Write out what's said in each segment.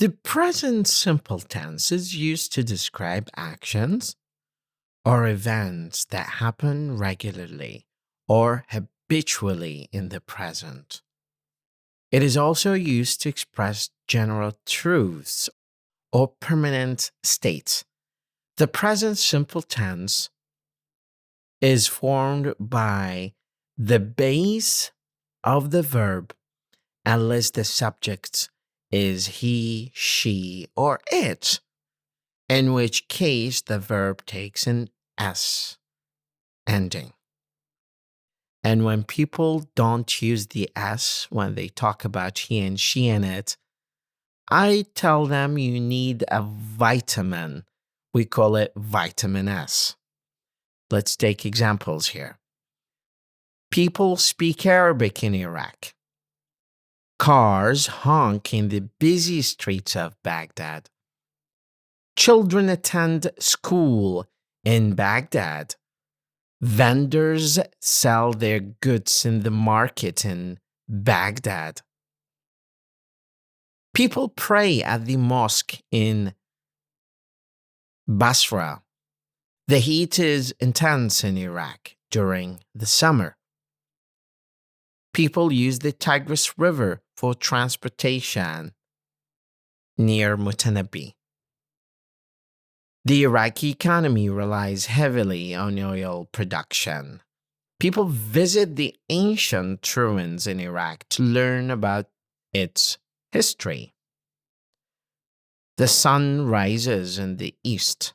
The present simple tense is used to describe actions or events that happen regularly or habitually in the present. It is also used to express general truths or permanent states. The present simple tense is formed by the base of the verb unless the subject is he, she, or it, in which case the verb takes an S ending. And when people don't use the S when they talk about he and she and it, I tell them you need a vitamin. We call it vitamin S. Let's take examples here. People speak Arabic in Iraq. Cars honk in the busy streets of Baghdad. Children attend school in Baghdad. Vendors sell their goods in the market in Baghdad. People pray at the mosque in Basra. The heat is intense in Iraq during the summer. People use the Tigris River for transportation near Mutanabbi. The Iraqi economy relies heavily on oil production. People visit the ancient ruins in Iraq to learn about its history. The sun rises in the east.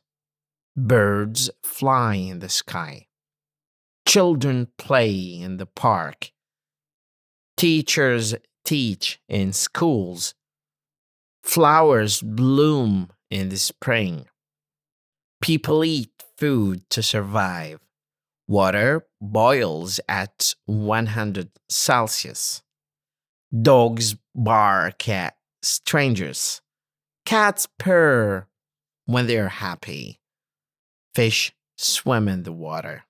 Birds fly in the sky. Children play in the park. Teachers teach in schools. Flowers bloom in the spring. People eat food to survive. Water boils at 100 Celsius. Dogs bark at strangers. Cats purr when they're happy. Fish swim in the water.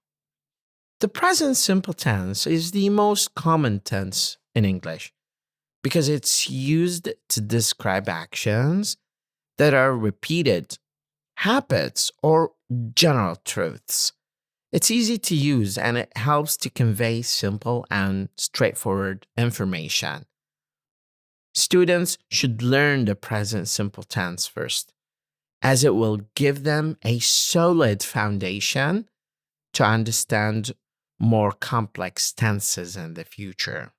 The present simple tense is the most common tense in English because it's used to describe actions that are repeated, habits, or general truths. It's easy to use and it helps to convey simple and straightforward information. Students should learn the present simple tense first, as it will give them a solid foundation to understand more complex tenses in the future.